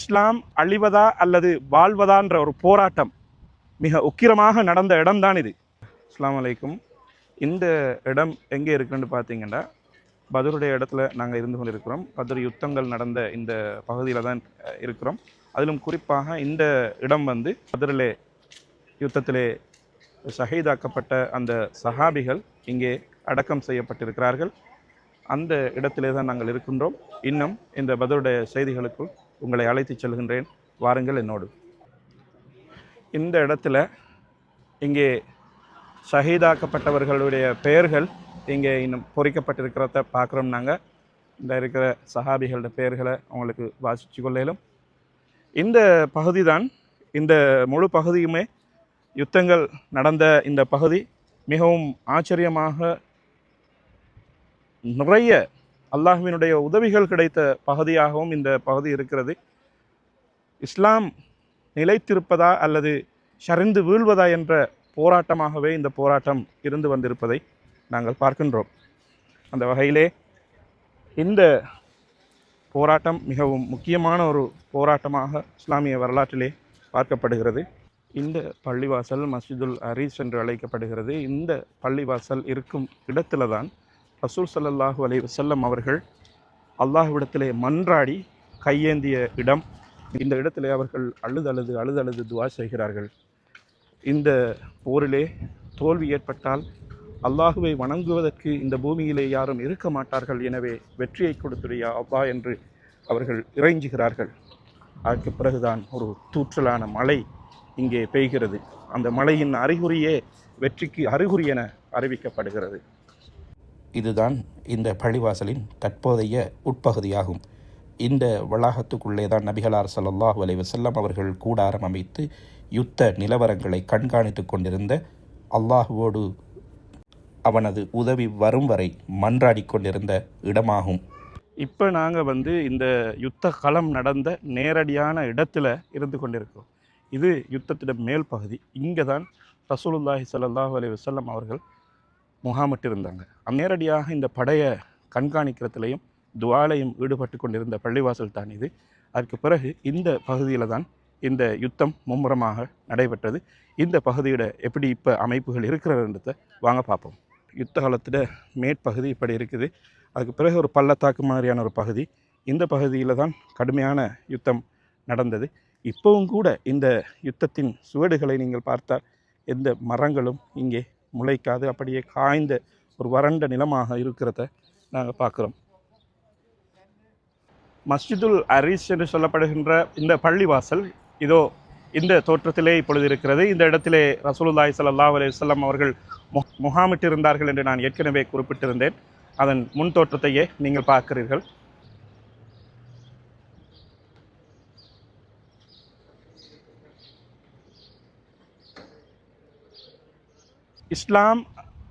இஸ்லாம் அழிவதா அல்லது வாழ்வதான்ற ஒரு போராட்டம் மிக உக்கிரமாக நடந்த இடம்தான் இது. அஸ்ஸலாமு அலைக்கும். இந்த இடம் எங்கே இருக்குன்னு பார்த்தீங்கன்னா, பதருடைய இடத்துல நாங்கள் இருந்து கொண்டிருக்கிறோம். பதர் யுத்தங்கள் நடந்த இந்த பகுதியில் தான் இருக்கிறோம். அதிலும் குறிப்பாக இந்த இடம் வந்து பதரிலே யுத்தத்திலே ஷஹீதாக்கப்பட்ட அந்த சஹாபிகள் இங்கே அடக்கம் செய்யப்பட்டிருக்கிறார்கள். அந்த இடத்திலே தான் நாங்கள் இருக்கின்றோம். இன்னும் இந்த பதருடைய செய்திகளுக்குள் உங்களை அழைத்து செல்கின்றேன், வாருங்கள் என்னோடு. இந்த இடத்துல இங்கே ஷஹீதாக்கப்பட்டவர்களுடைய பெயர்கள் இங்கே இன்னும் பொறிக்கப்பட்டிருக்கிறத பார்க்குறோம். நாங்கள் இந்த இருக்கிற சஹாபிகளோட பெயர்களை உங்களுக்கு வாசித்து கொள்ளையிலும். இந்த பகுதி தான், இந்த முழு பகுதியுமே யுத்தங்கள் நடந்த இந்த பகுதி மிகவும் ஆச்சரியமாக நிறைய அல்லாஹ்வினுடைய உதவிகள் கிடைத்த பகுதியாகவும் இந்த பகுதி இருக்கிறது. இஸ்லாம் நிலைத்திருப்பதா அல்லது சரிந்து வீழ்வதா என்ற போராட்டமாகவே இந்த போராட்டம் இருந்து வந்திருப்பதை நாங்கள் பார்க்கின்றோம். அந்த வகையிலே இந்த போராட்டம் மிகவும் முக்கியமான ஒரு போராட்டமாக இஸ்லாமிய வரலாற்றிலே பார்க்கப்படுகிறது. இந்த பள்ளிவாசல் மஸ்ஜிதுல் அரீஸ் என்று அழைக்கப்படுகிறது. இந்த பள்ளிவாசல் இருக்கும் இடத்துல தான் ரசூல் ஸல்லல்லாஹு அலைஹி வஸல்லம் அவர்கள் அல்லாஹ்விடத்திலே மன்றாடி கையேந்திய இடம். இந்த இடத்திலே அவர்கள் அழுதழுது துஆ செய்கிறார்கள். இந்த போரிலே தோல்வி ஏற்பட்டால் அல்லாஹுவை வணங்குவதற்கு இந்த பூமியிலே யாரும் இருக்க மாட்டார்கள், எனவே வெற்றியை கொடுத்துடையா அப்பா என்று அவர்கள் இறைஞ்சுகிறார்கள். அதற்கு பிறகுதான் ஒரு தூற்றலான மழை இங்கே பெய்கிறது. அந்த மழையின் அறிகுறியே வெற்றிக்கு அறிகுறி என அறிவிக்கப்படுகிறது. இதுதான் இந்த பள்ளிவாசலின் தற்போதைய உட்பகுதியாகும். இந்த வளாகத்துக்குள்ளே தான் நபிகளார் ஸல்லல்லாஹு அலைஹி வஸல்லம் அவர்கள் கூடாரம் அமைத்து யுத்த நிலவரங்களை கண்காணித்து கொண்டிருந்த, அல்லாஹுவோடு அவனது உதவி வரும் வரை மன்றாடி கொண்டிருந்த இடமாகும். இப்போ நாங்கள் இந்த யுத்த களம் நடந்த நேரடியான இடத்துல இருந்து கொண்டிருக்கிறோம். இது யுத்தத்திட மேல் பகுதி. இங்கே தான் ரசூலுல்லாஹி ஸல்லல்லாஹு அலைஹி வஸல்லம் அவர்கள் முகாமிட்டு இருந்தாங்க. நேரடியாக இந்த படையை கண்காணிக்கிறதுலையும் துஆலையும் ஈடுபட்டு கொண்டிருந்த பள்ளிவாசல் தான் இது. அதற்கு பிறகு இந்த பகுதியில் தான் இந்த யுத்தம் மும்முரமாக நடைபெற்றது. இந்த பகுதியோட எப்படி இப்போ அமைப்புகள் இருக்கிறன்றதை வாங்க பார்ப்போம். யுத்த காலத்தில் மேற்பகுதி இப்படி இருக்குது. அதுக்கு பிறகு ஒரு பள்ளத்தாக்கு மாதிரியான ஒரு பகுதி. இந்த பகுதியில் தான் கடுமையான யுத்தம் நடந்தது. இப்போவும் கூட இந்த யுத்தத்தின் சுவடுகளை நீங்கள் பார்த்தால் எந்த மரங்களும் இங்கே முளைக்காது, அப்படியே காய்ந்த ஒரு வறண்ட நிலமாக இருக்கிறத நாங்கள் பார்க்குறோம். மஸ்ஜிதுல் அரீஸ் என்று சொல்லப்படுகின்ற இந்த பள்ளிவாசல் இதோ இந்த தோற்றத்திலே இப்பொழுது இருக்கிறது. இந்த இடத்திலே ரசூலுல்லாஹி ஸல்லல்லாஹு அலைஹி வஸல்லம் அவர்கள் முகாமிட்டிருந்தார்கள் என்று நான் ஏற்கனவே குறிப்பிட்டிருந்தேன். அதன் முன் தோற்றத்தையே நீங்கள் பார்க்கிறீர்கள். இஸ்லாம்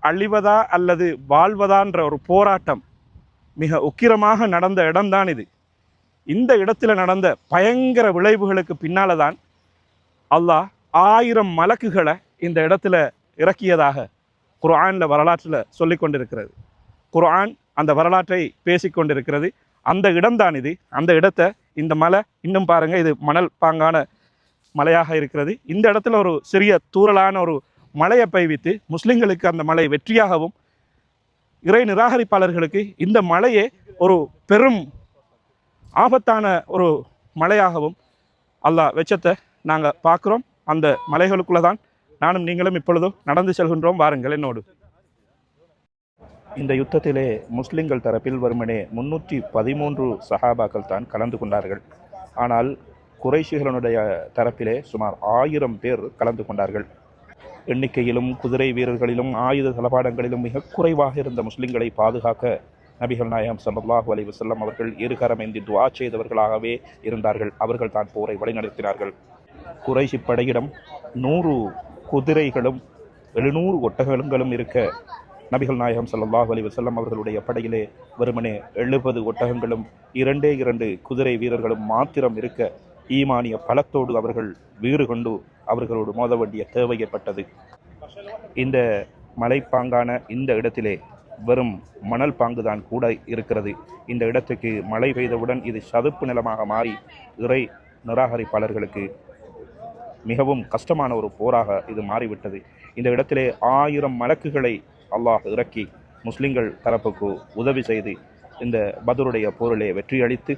அழிவதா அல்லது வாழ்வதான்ற ஒரு போராட்டம் மிக உக்கிரமாக நடந்த இடம்தான் இது. இந்த இடத்துல நடந்த பயங்கர விளைவுகளுக்கு பின்னால தான் அல்லாஹ் 1000 மலக்குகளை இந்த இடத்துல இறக்கியதாக குர்ஆனில் வரலாற்றில் சொல்லி கொண்டிருக்கிறது. குர்ஆன் அந்த வரலாற்றை பேசி கொண்டிருக்கிறது. அந்த இடம்தான் இது. அந்த இடத்தை இந்த மலை இன்னும் பாருங்கள், இது மணல் பாங்கான மலையாக இருக்கிறது. இந்த இடத்துல ஒரு சிறிய தூறலான ஒரு மலையை பெய்வித்து முஸ்லிம்களுக்கு அந்த மலை வெற்றியாகவும், இறை நிராகரிப்பாளர்களுக்கு இந்த மலையே ஒரு பெரும் ஆபத்தான ஒரு மலையாகவும் அல்லாஹ் வெச்சத்தை நாங்கள் பார்க்குறோம். அந்த மலைகளுக்குள்ளே தான் நானும் நீங்களும் இப்பொழுதும் நடந்து செல்கின்றோம். வாருங்கள் என்னோடு. இந்த யுத்தத்திலே முஸ்லிம்கள் தரப்பில் வெறுமனே 313 சஹாபாக்கள் தான் கலந்து கொண்டார்கள். ஆனால் குறைஷிகளுடைய தரப்பிலே சுமார் 1000 பேர் கலந்து கொண்டார்கள். எண்ணிக்கையிலும் குதிரை வீரர்களிலும் ஆயுத தளபாடங்களிலும் மிக குறைவாக இருந்த முஸ்லிம்களை பாதுகாக்க நபிகள் நாயகம் ஸல்லல்லாஹு அலைஹி வஸல்லம் அவர்கள் இருகரமேந்தி துஆ செய்தவர்களாகவே இருந்தார்கள். அவர்கள் தான் போரை வழிநடத்தினார்கள். குறைஷி படையிடம் 100 குதிரைகளும் 700 ஒட்டகங்களும் இருக்க, நபிகள் நாயகம் ஸல்லல்லாஹு அலைஹி வஸல்லம் அவர்களுடைய படையிலே வெறுமனே 70 ஒட்டகங்களும் 2 குதிரை வீரர்களும் மாத்திரம் இருக்க, ஈமானிய பலத்தோடு அவர்கள் வீறு கொண்டு அவர்களோடு மோத வேண்டிய தேவை ஏற்பட்டது. இந்த மலைப்பாங்கான இந்த இடத்திலே வெறும் மணல் பாங்குதான் கூட இருக்கிறது. இந்த இடத்துக்கு மழை பெய்தவுடன் இது சதுப்பு நிலமாக மாறி இறை நிராகரிப்பாளர்களுக்கு மிகவும் கஷ்டமான ஒரு போராக இது மாறிவிட்டது. இந்த இடத்திலே 1000 மலக்குகளை அல்லாஹ் இறக்கி முஸ்லிம்கள் தரப்புக்கு உதவி செய்து இந்த பத்ருடைய போரிலே வெற்றியளித்து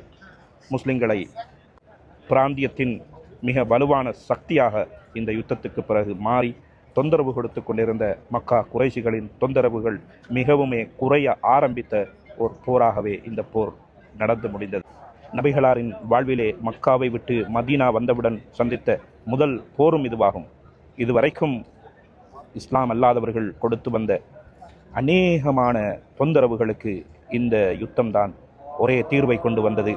முஸ்லிம்களை பிராந்தியத்தின் மிக வலுவான சக்தியாக இந்த யுத்தத்துக்கு பிறகு மாறி தொந்தரவு கொடுத்து கொண்டிருந்த மக்கா குறைஷிகளின் தொந்தரவுகள் மிகவுமே குறைய ஆரம்பித்த ஒரு போராகவே இந்த போர் நடந்து முடிந்தது. நபிகளாரின் வாழ்விலே மக்காவை விட்டு மதீனா வந்தவுடன் சந்தித்த முதல் போரும் இதுவாகும். இதுவரைக்கும் இஸ்லாம் அல்லாதவர்கள் கொடுத்து வந்த அநேகமான தொந்தரவுகளுக்கு இந்த யுத்தம்தான் ஒரே தீர்வை கொண்டு வந்தது.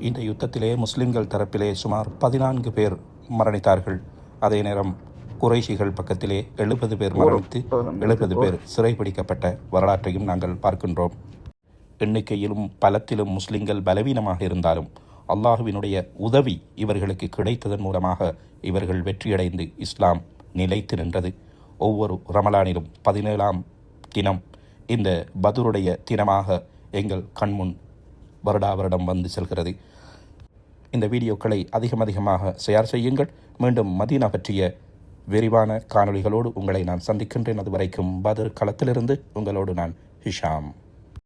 இந்த யுத்தத்திலே முஸ்லிம்கள் தரப்பிலே சுமார் 14 பேர் மரணித்தார்கள். அதே நேரம் குறைஷிகள் பக்கத்திலே 70 பேர் மரணித்து 70 பேர் சிறைபிடிக்கப்பட்ட வரலாற்றையும் நாங்கள் பார்க்கின்றோம். எண்ணிக்கையிலும் பலத்திலும் முஸ்லிம்கள் பலவீனமாக இருந்தாலும் அல்லாஹுவினுடைய உதவி இவர்களுக்கு கிடைத்ததன் மூலமாக இவர்கள் வெற்றியடைந்து இஸ்லாம் நிலைத்து நின்றது. ஒவ்வொரு ரமலானிலும் 17ஆம் தினம் இந்த பத்ருடைய தினமாக எங்கள் கண்முன் வருடம் வந்து செல்கிறது. இந்த வீடியோக்களை அதிகமாக ஷேர் செய்யுங்கள். மீண்டும் மதீனா பற்றிய விரிவான காணொளிகளோடு உங்களை நான் சந்திக்கின்றேன். அதுவரைக்கும் பத்ர் களத்திலிருந்து உங்களோடு நான் ஹிஷாம்.